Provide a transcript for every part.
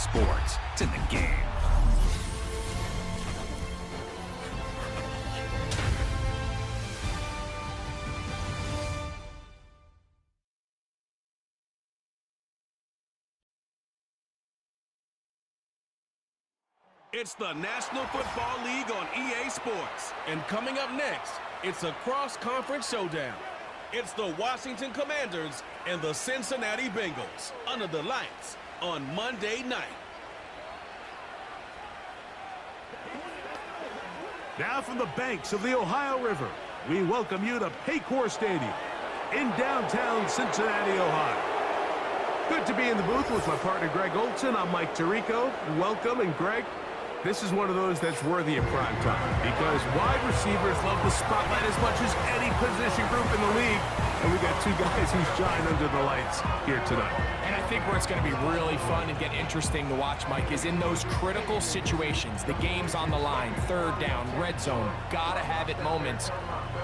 sports. It's in the game. It's the National Football League on EA Sports. And coming up next, it's a cross-conference showdown. It's the Washington Commanders and the Cincinnati Bengals under the lights on Monday night. Now from the banks of the Ohio River, we welcome you to Paycor Stadium in downtown Cincinnati, Ohio. Good to be in the booth with my partner Greg Olson. I'm Mike Tirico. Welcome, and Greg, this is one of those that's worthy of prime time because wide receivers love the spotlight as much as any position group in the league. And we got two guys who shine under the lights here tonight. And I think where it's going to be really fun and get interesting to watch, Mike, is in those critical situations. The game's on the line, third down, red zone, gotta have it moments.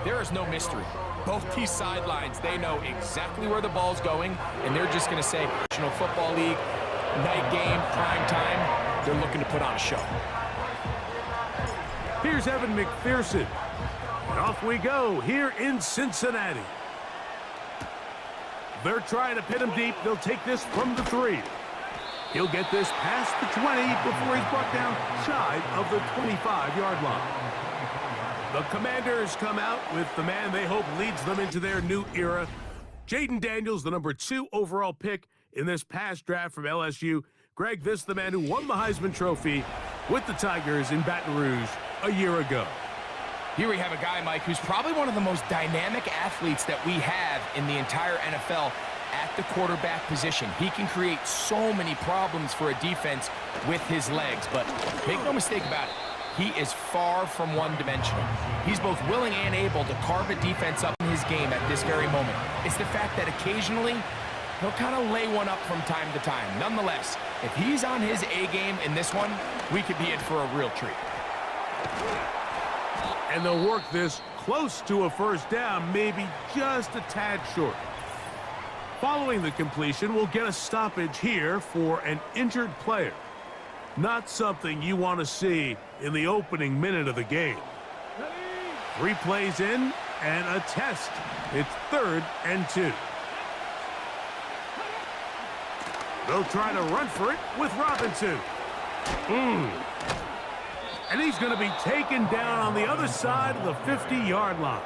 There is no mystery. Both these sidelines, they know exactly where the ball's going, and they're just going to say, National Football League, night game, prime time. They're looking to put on a show. Here's Evan McPherson. And off we go here in Cincinnati. They're trying to pin him deep. They'll take this from the 3. He'll get this past the 20 before he's brought down shy of the 25-yard line. The Commanders come out with the man they hope leads them into their new era. Jaden Daniels, the number 2 overall pick in this past draft from LSU. Greg, this is the man who won the Heisman Trophy with the Tigers in Baton Rouge a year ago. Here we have a guy, Mike, who's probably one of the most dynamic athletes that we have in the entire NFL at the quarterback position. He can create so many problems for a defense with his legs, but make no mistake about it, he is far from one-dimensional. He's both willing and able to carve a defense up in his game at this very moment. It's the fact that occasionally he'll kind of lay one up from time to time. Nonetheless, if he's on his A-game in this one, we could be in for a real treat. And they'll work this close to a first down, maybe just a tad short. Following the completion, we'll get a stoppage here for an injured player. Not something you want to see in the opening minute of the game. 3 plays in and a test. It's 3rd and 2. They'll try to run for it with Robinson. And he's going to be taken down on the other side of the 50-yard line.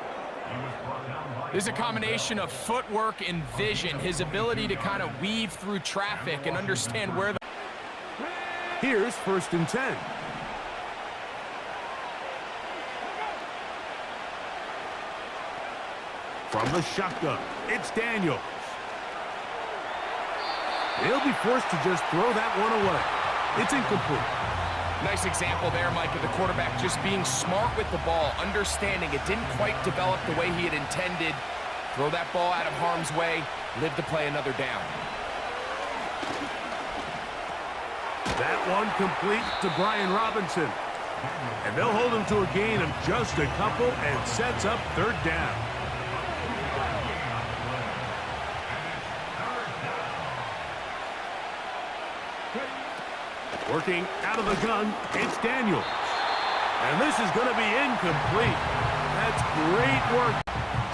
There's a combination of footwork and vision, his ability to kind of weave through traffic and understand where the... Here's 1st and 10. From the shotgun, it's Daniels. He'll be forced to just throw that one away. It's incomplete. Nice example there, Mike, of the quarterback just being smart with the ball, understanding it didn't quite develop the way he had intended. Throw that ball out of harm's way, live to play another down. That one complete to Brian Robinson. And they'll hold him to a gain of just a couple and sets up 3rd down. Working out of the gun, it's Daniels. And this is going to be incomplete. That's great work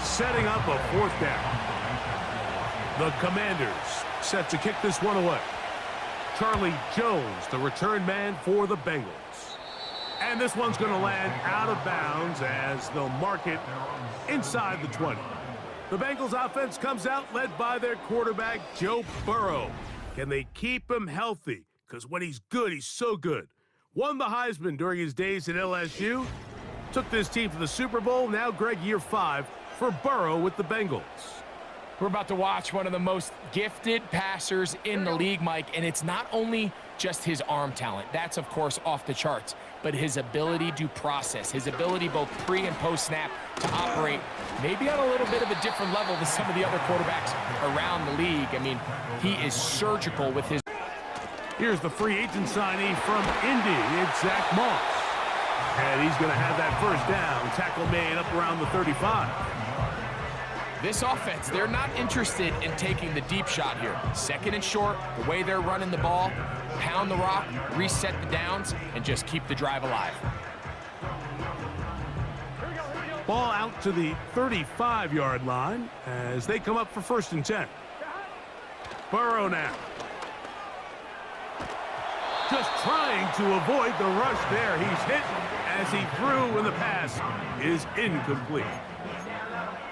setting up a 4th down. The Commanders set to kick this one away. Charlie Jones, the return man for the Bengals. And this one's going to land out of bounds as they'll mark it inside the 20. The Bengals offense comes out led by their quarterback, Joe Burrow. Can they keep him healthy? Because when he's good, he's so good. Won the Heisman during his days at LSU. Took this team to the Super Bowl. Now, Greg, year 5 for Burrow with the Bengals. We're about to watch one of the most gifted passers in the league, Mike, and it's not only just his arm talent. That's, of course, off the charts, but his ability to process, his ability both pre- and post-snap to operate maybe on a little bit of a different level than some of the other quarterbacks around the league. I mean, he is surgical with his... Here's the free agent signee from Indy. It's Zach Moss. And he's going to have that 1st down. Tackle made up around the 35. This offense, they're not interested in taking the deep shot here. Second and short, the way they're running the ball, pound the rock, reset the downs, and just keep the drive alive. Ball out to the 35-yard line as they come up for 1st and 10. Burrow now. Just trying to avoid the rush there. He's hit as he threw, and the pass is incomplete.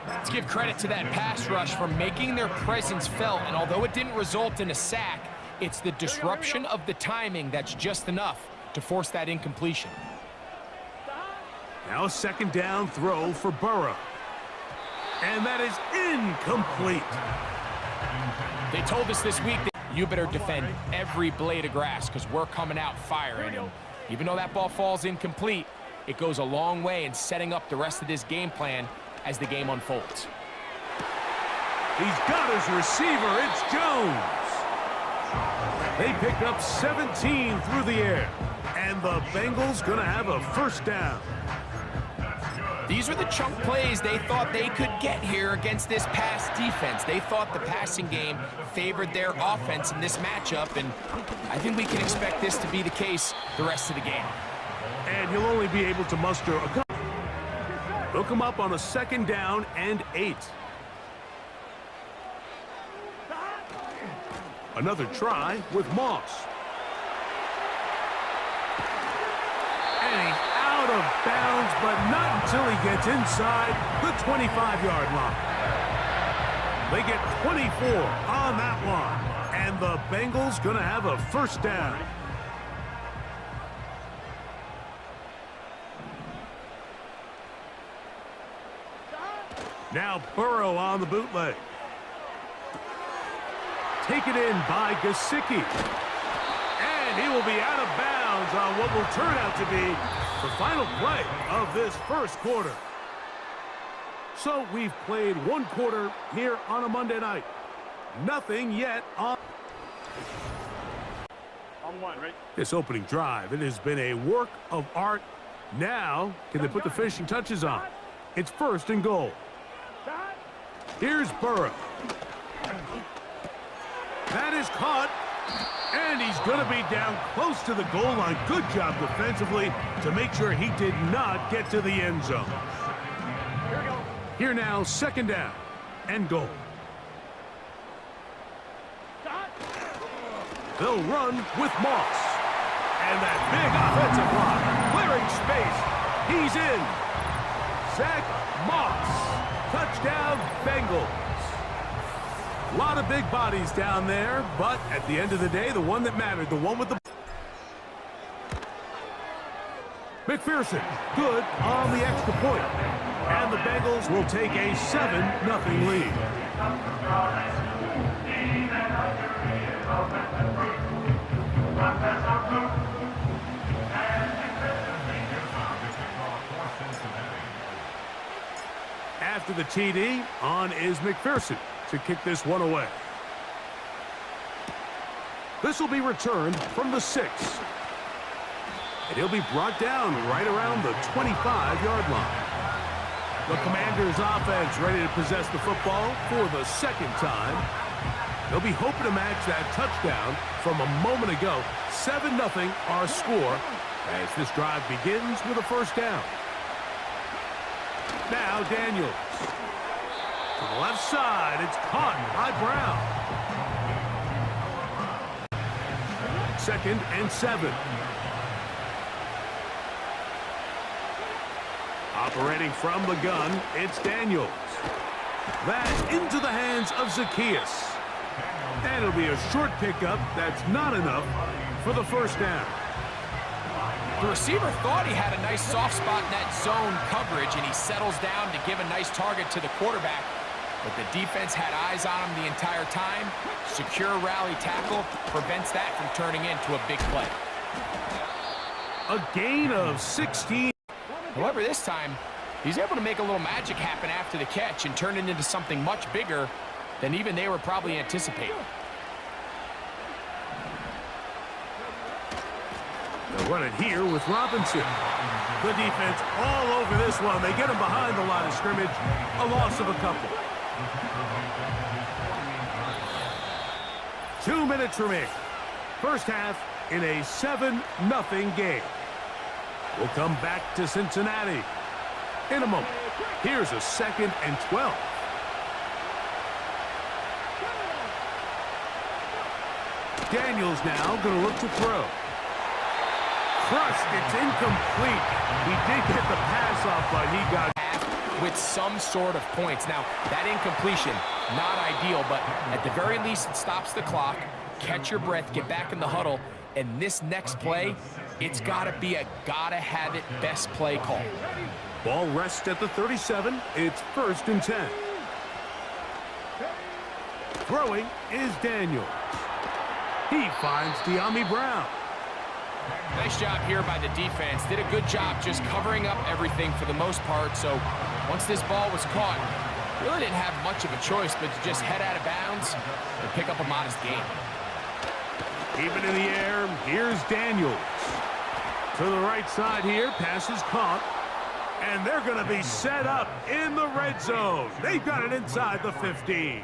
Let's give credit to that pass rush for making their presence felt, and although it didn't result in a sack, it's the disruption of the timing that's just enough to force that incompletion. Now a 2nd down throw for Burrow. And that is incomplete. They told us this week that you better defend every blade of grass because we're coming out firing. And even though that ball falls incomplete, it goes a long way in setting up the rest of this game plan as the game unfolds. He's got his receiver. It's Jones. They pick up 17 through the air. And the Bengals going to have a 1st down. These are the chunk plays they thought they could get here against this pass defense. They thought the passing game favored their offense in this matchup, and I think we can expect this to be the case the rest of the game. And he'll only be able to muster a couple. They'll come up on a 2nd down and 8. Another try with Moss. And he's out of bounds, but not until he gets inside the 25-yard line. They get 24 on that one, and the Bengals going to have a 1st down. Now Burrow on the bootleg. Taken in by Gesicki. And he will be out of bounds on what will turn out to be the final play of this 1st quarter. So we've played 1 quarter here on a Monday night. Nothing yet on one, right? This opening drive, it has been a work of art. Now, can they put the finishing touches on? It's 1st and goal. Here's Burrow. That is caught. And he's going to be down close to the goal line. Good job defensively to make sure he did not get to the end zone. Here now, 2nd down and goal. They'll run with Moss. And that big offensive block, clearing space. He's in. Zach Moss. Touchdown, Bengals. A lot of big bodies down there, but at the end of the day, the one that mattered, the one with the... McPherson, good on the extra point. And the Bengals will take a 7-0 lead. After the TD, on is McPherson to kick this one away. This will be returned from the 6. And he'll be brought down right around the 25-yard line. The Commanders' offense ready to possess the football for the 2nd time. They'll be hoping to match that touchdown from a moment ago. 7-0 our score as this drive begins with a 1st down. Now Daniels. To the left side, it's caught by Brown. 2nd and 7. Operating from the gun, it's Daniels. That's into the hands of Zacchaeus. And it'll be a short pickup. That's not enough for the 1st down. The receiver thought he had a nice soft spot in that zone coverage, and he settles down to give a nice target to the quarterback. But the defense had eyes on him the entire time. Secure rally tackle prevents that from turning into a big play. A gain of 16. However, this time, he's able to make a little magic happen after the catch and turn it into something much bigger than even they were probably anticipating. They'll run it here with Robinson. The defense all over this one. They get him behind the line of scrimmage. A loss of a couple. 2 minutes remaining. First half in a 7-0 game. We'll come back to Cincinnati in a moment. Here's a 2nd and 12. Daniels now going to look to throw. Crushed. It's incomplete. He did get the pass off, but he got with some sort of points. Now, that incompletion, not ideal, but at the very least, it stops the clock. Catch your breath, get back in the huddle, and this next play, it's got to be a gotta-have-it best play call. Ball rests at the 37. It's 1st and 10. Throwing is Daniels. He finds De'Ami Brown. Nice job here by the defense. Did a good job just covering up everything for the most part. So once this ball was caught, really didn't have much of a choice but to just head out of bounds and pick up a modest gain. Keep it in the air. Here's Daniels. To the right side here. Pass is caught. And they're going to be set up in the red zone. They've got it inside the 15.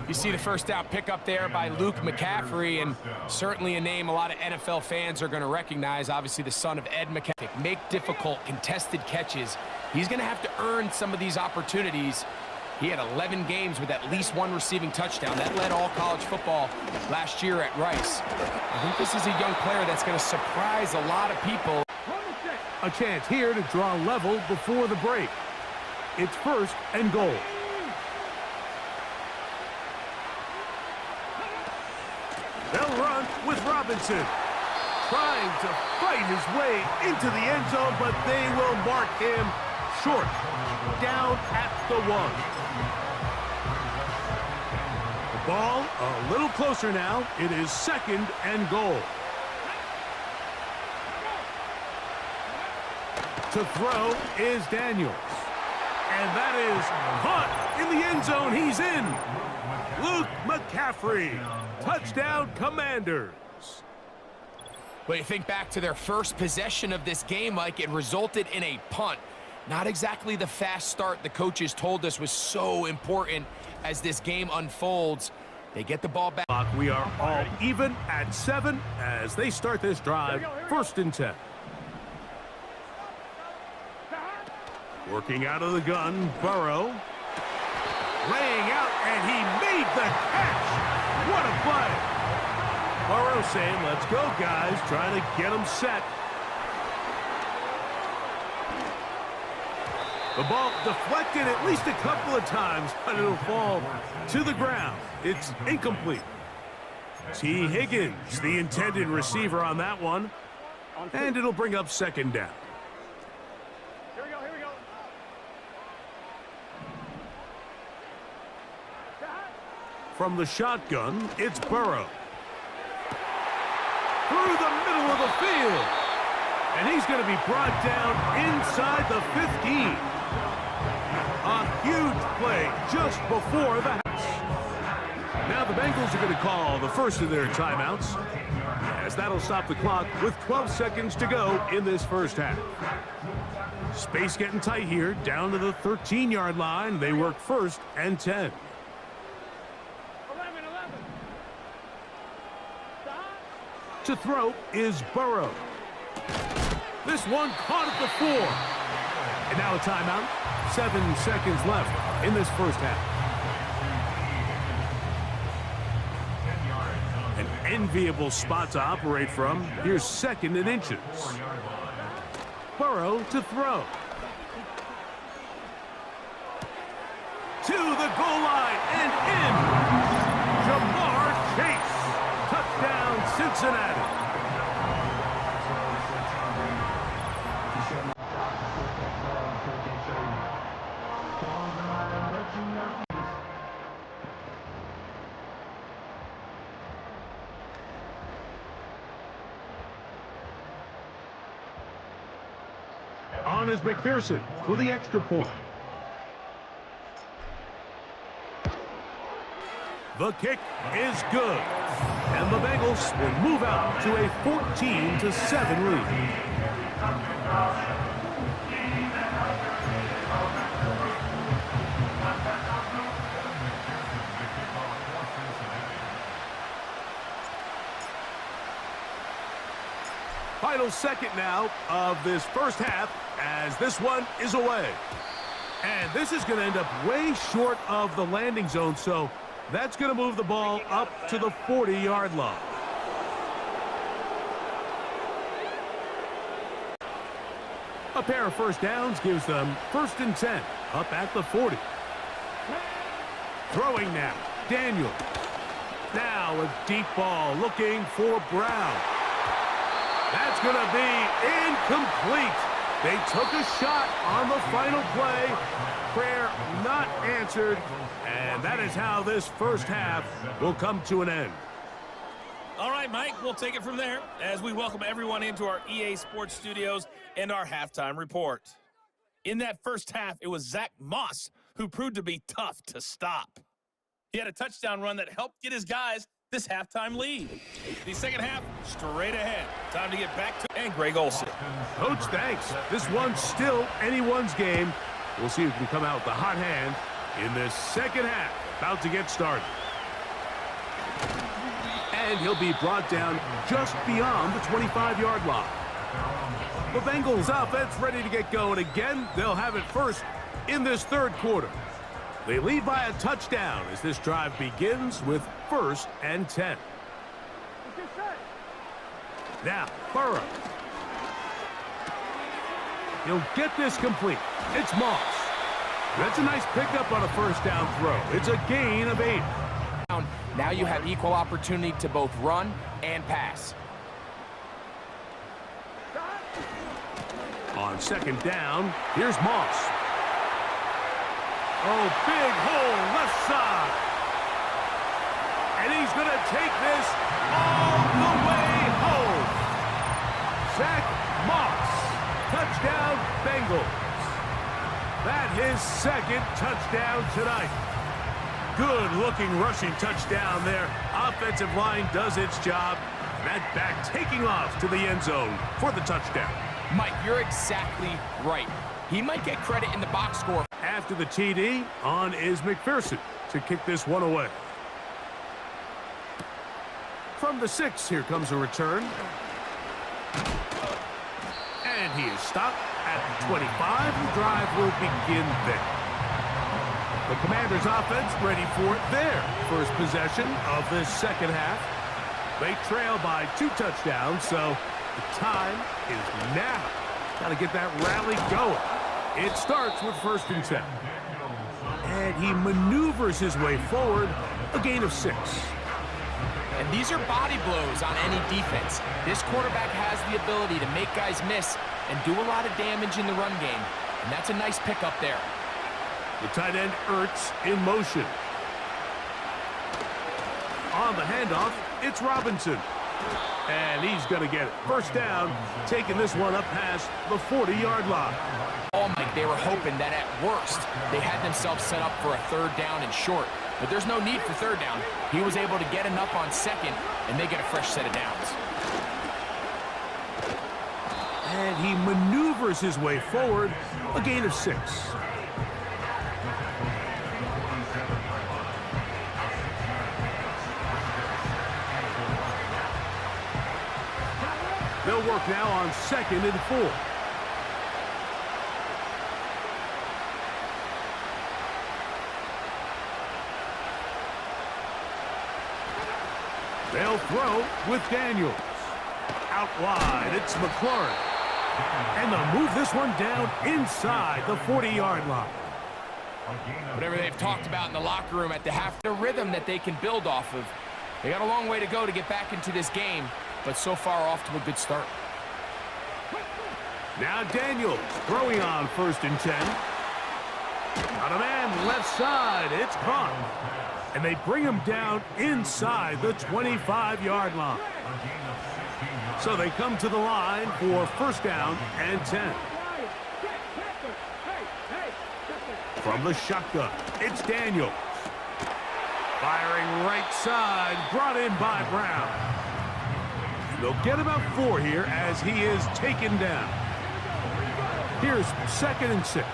You see the first down pickup there by Luke McCaffrey, and certainly a name a lot of NFL fans are going to recognize. Obviously the son of Ed McCaffrey. Make difficult contested catches. He's going to have to earn some of these opportunities. He had 11 games with at least 1 receiving touchdown. That led all college football last year at Rice. I think this is a young player that's going to surprise a lot of people. A chance here to draw level before the break. It's 1st and goal. They'll run with Robinson. Trying to fight his way into the end zone, but they will mark him short. Down at the 1. The ball a little closer now. It is 2nd and goal. To throw is Daniels. And that is caught in the end zone. He's in. Luke McCaffrey. Touchdown, Commanders. But you think back to their first possession of this game, Mike, it resulted in a punt. Not exactly the fast start the coaches told us was so important as this game unfolds. They get the ball back. We are all even at 7 as they start this drive. 1st and 10. Working out of the gun, Burrow. Laying out, and he made the catch. What a play. Burrow saying, let's go, guys. Trying to get them set. The ball deflected at least a couple of times, but it'll fall to the ground. It's incomplete. T. Higgins, the intended receiver on that one. And it'll bring up 2nd down. Here we go. From the shotgun, it's Burrow. Through the middle of the field. And he's going to be brought down inside the 15. A huge play just before the house. Now the Bengals are going to call the first of their timeouts, as that'll stop the clock with 12 seconds to go in this first half. Space getting tight here, down to the 13-yard line. They work 1st and 10. To throw is Burrow. This one caught at the 4. And now a timeout. 7 seconds left in this first half. An enviable spot to operate from. Here's 2nd and inches. Burrow to throw. To the goal line and in. Jamar Chase. Touchdown, Cincinnati. On is McPherson for the extra point. The kick is good. And the Bengals will move out to a 14-7 lead. Final second now of this first half as this one is away. And this is going to end up way short of the landing zone, so that's going to move the ball up to the 40-yard line. A pair of first downs gives them 1st and 10, up at the 40. Throwing now, Daniel. Now a deep ball looking for Brown. That's going to be incomplete. They took a shot on the final play. Prayer not answered. And that is how this first half will come to an end. All right, Mike, we'll take it from there as we welcome everyone into our EA Sports Studios and our halftime report. In that first half, it was Zach Moss who proved to be tough to stop. He had a touchdown run that helped get his guys this halftime lead. The second half, straight ahead. Time to get back to and Greg Olsen. Coach, thanks. This one's still anyone's game. We'll see who can come out with the hot hand in this second half. About to get started. And he'll be brought down just beyond the 25-yard line. The Bengals offense ready to get going again. They'll have it first in this third quarter. They lead by a touchdown as this drive begins with 1st and 10. Now, Burrow. He'll get this complete. It's Moss. That's a nice pickup on a first down throw. It's a gain of 8. Now you have equal opportunity to both run and pass. On second down, here's Moss. Oh, big hole left side. And he's going to take this all the way home. Zach Moss. Touchdown, Bengals. That his second touchdown tonight. Good-looking rushing touchdown there. Offensive line does its job. That back taking off to the end zone for the touchdown. Mike, you're exactly right. He might get credit in the box score. After the TD, on is McPherson to kick this one away. From the 6, here comes a return. And he is stopped at the 25. The drive will begin there. The Commanders' offense ready for their first possession of this second half. They trail by 2 touchdowns, so the time is now. Got to get that rally going. It starts with 1st and 10. And he maneuvers his way forward, a gain of 6. And these are body blows on any defense. This quarterback has the ability to make guys miss and do a lot of damage in the run game. And that's a nice pickup there. The tight end Ertz in motion. On the handoff, it's Robinson. And he's going to get it. First down, taking this one up past the 40-yard line. Oh, Mike, they were hoping that at worst, they had themselves set up for a 3rd down and short. But there's no need for 3rd down. He was able to get enough on 2nd, and they get a fresh set of downs. And he maneuvers his way forward, a gain of 6. They'll work now on 2nd and 4. They'll throw with Daniels. Out wide, it's McLaurin. And they'll move this one down inside the 40-yard line. Whatever they've talked about in the locker room at the half, the rhythm that they can build off of. They got a long way to go to get back into this game, but so far off to a good start. Now Daniels throwing on 1st and 10. Got a man left side. It's caught. And they bring him down inside the 25-yard line. So they come to the line for 1st down and 10. From the shotgun, it's Daniels. Firing right side, brought in by Brown. They'll get about 4 here as he is taken down. Here's 2nd and 6.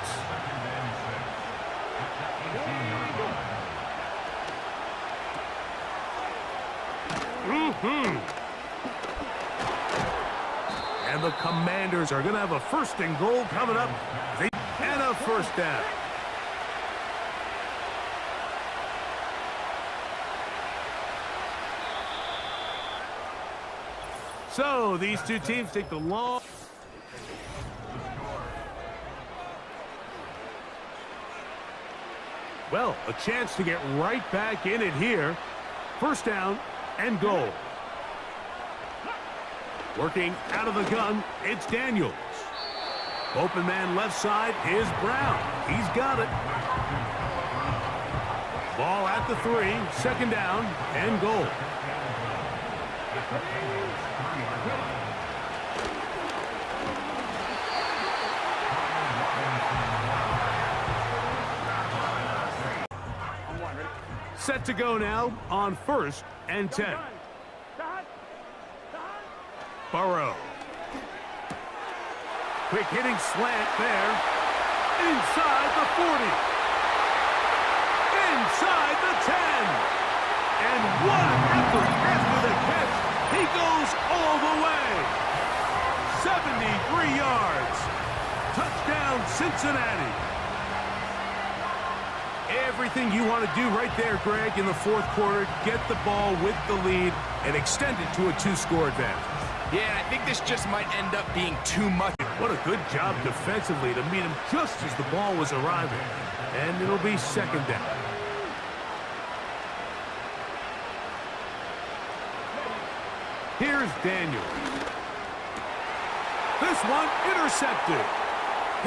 And the Commanders are going to have a 1st and goal coming up. And a 1st down. So these two teams take the long. Well, a chance to get right back in it here. 1st down and goal. Working out of the gun, it's Daniels. Open man left side is Brown. He's got it. Ball at the 3, 2nd down and goal. Set to go now on 1st and 10. Burrow. Quick hitting slant there. Inside the 40. Inside the 10. And what an effort after the catch. He goes all the way. 73 yards. Touchdown, Cincinnati. Everything you want to do right there, Greg, in the 4th quarter. Get the ball with the lead and extend it to a 2-score advantage. Yeah, I think this just might end up being too much. What a good job defensively to meet him just as the ball was arriving. And it'll be 2nd down. Here's Daniels. This one intercepted.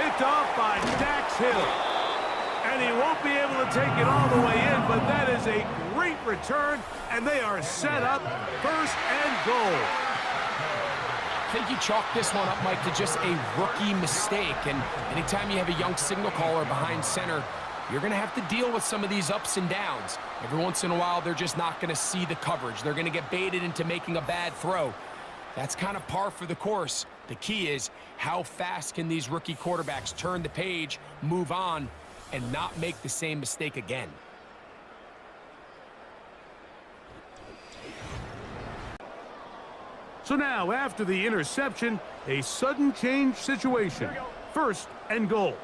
Picked off by Dax Hill. And he won't be able to take it all the way in, but that is a great return, and they are set up 1st and goal. I think you chalk this one up, Mike, to just a rookie mistake. And anytime you have a young signal caller behind center, you're going to have to deal with some of these ups and downs. Every once in a while, they're just not going to see the coverage. They're going to get baited into making a bad throw. That's kind of par for the course. The key is how fast can these rookie quarterbacks turn the page, move on, and not make the same mistake again. So now, after the interception, a sudden change situation. 1st and goal.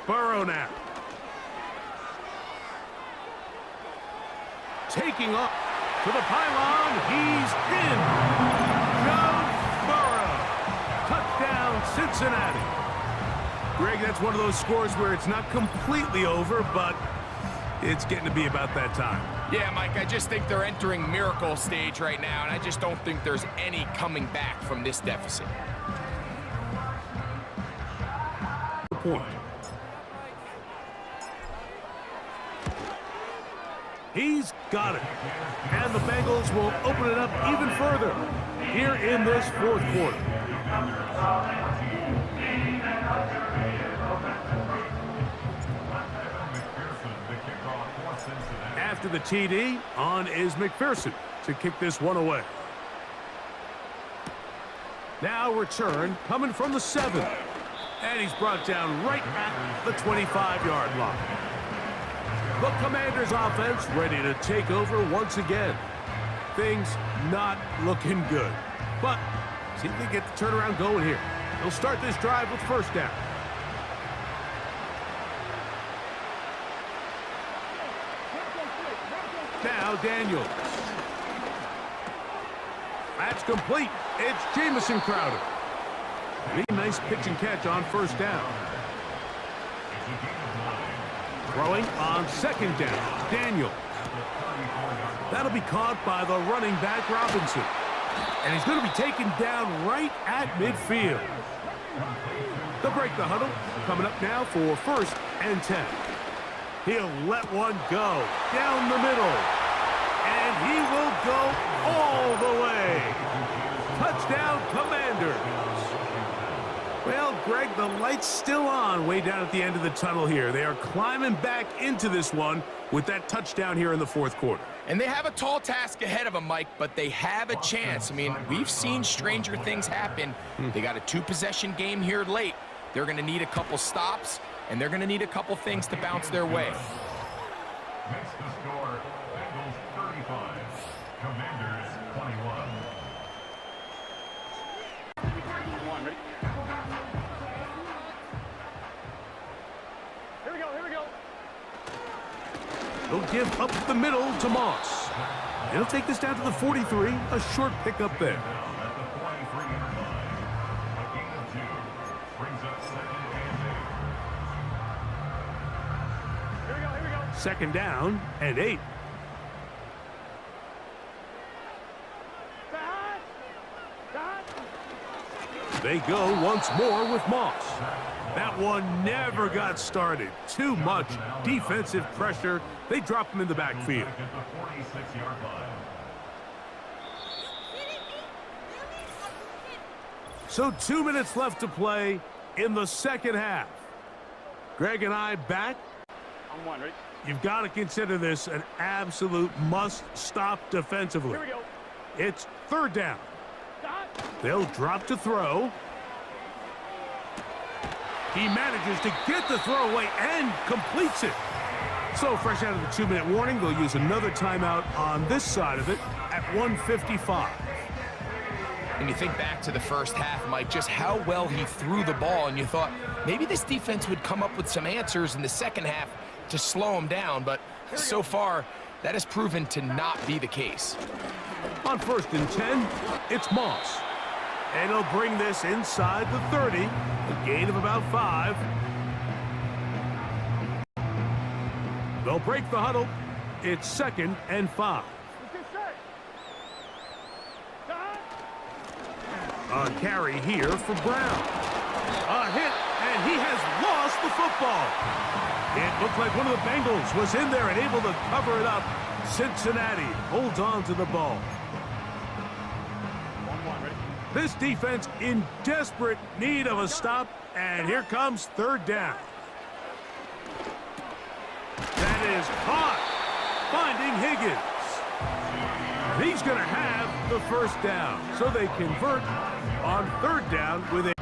Burrow now. Taking up to the pylon. He's in. Joe Burrow. Touchdown, Cincinnati. Greg, that's one of those scores where it's not completely over, but it's getting to be about that time. Yeah, Mike, I just think they're entering miracle stage right now, and I just don't think there's any coming back from this deficit. Point. He's got it. And the Bengals will open it up even further here in this 4th quarter. After the TD, on is McPherson to kick this one away. Now return coming from the 7. And he's brought down right at the 25-yard line. The Commanders' offense ready to take over once again. Things not looking good. But see if they get the turnaround going here. They'll start this drive with 1st down. Now Daniels. That's complete. It's Jamison Crowder. Really nice pitch and catch on 1st down. Throwing on 2nd down. Daniels. That'll be caught by the running back Robinson. And he's going to be taken down right at midfield. They'll break the huddle. Coming up now for 1st and 10. He'll let one go down the middle. And he will go all the way. Touchdown, Commanders. Well, Greg, the light's still on way down at the end of the tunnel here. They are climbing back into this one with that touchdown here in the 4th quarter. And they have a tall task ahead of them, Mike, but they have a chance. I mean, we've seen stranger things happen. They got a 2-possession game here late. They're going to need a couple stops, and they're going to need a couple things to bounce their way. Makes the score Bengals 35, Commanders 21. He'll give up the middle to Moss. He'll take this down to the 43. A short pickup there. At the 43-yard line. A gain of 2. Brings up second and 8. Here we go. Second down and 8. They go once more with Moss. That one never got started. Too much defensive pressure. They drop him in the backfield. At the 46-yard line. So 2 minutes left to play in the second half. Greg and I back. On one, right? You've got to consider this an absolute must-stop defensively. Here we go. It's third down. They'll drop to throw. He manages to get the throw away and completes it. So fresh out of the 2-minute warning, they'll use another timeout on this side of it at 1:55. And you think back to the first half, Mike, just how well he threw the ball, and you thought maybe this defense would come up with some answers in the second half to slow him down, but so far, that has proven to not be the case. On 1st and 10, it's Moss. And he'll bring this inside the 30, a gain of about 5. They'll break the huddle. It's 2nd and 5. A carry here for Brown. A hit, and he has lost the football. It looked like one of the Bengals was in there and able to cover it up. Cincinnati holds on to the ball. This defense in desperate need of a stop, and here comes third down. That is caught, finding Higgins. He's going to have the first down, so they convert on third down with a...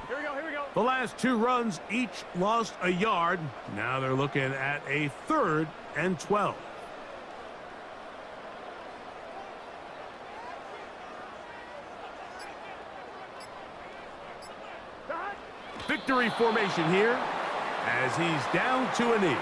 Here we go. The last 2 runs each lost a yard. Now they're looking at a 3rd and 12. Victory formation here as he's down to a knee.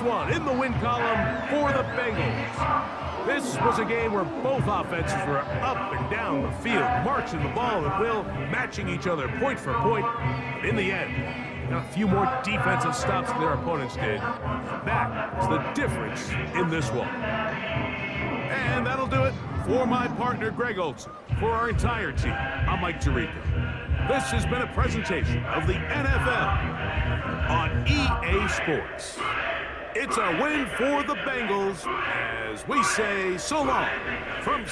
One in the win column for the Bengals. This was a game where both offenses were up and down the field, marching the ball at will, matching each other point for point. But in the end, got a few more defensive stops than their opponents did. That is the difference in this one. And that'll do it for my partner, Greg Olson. For our entire team, I'm Mike Tirico. This has been a presentation of the NFL on EA Sports. It's a win for the Bengals as we say so long from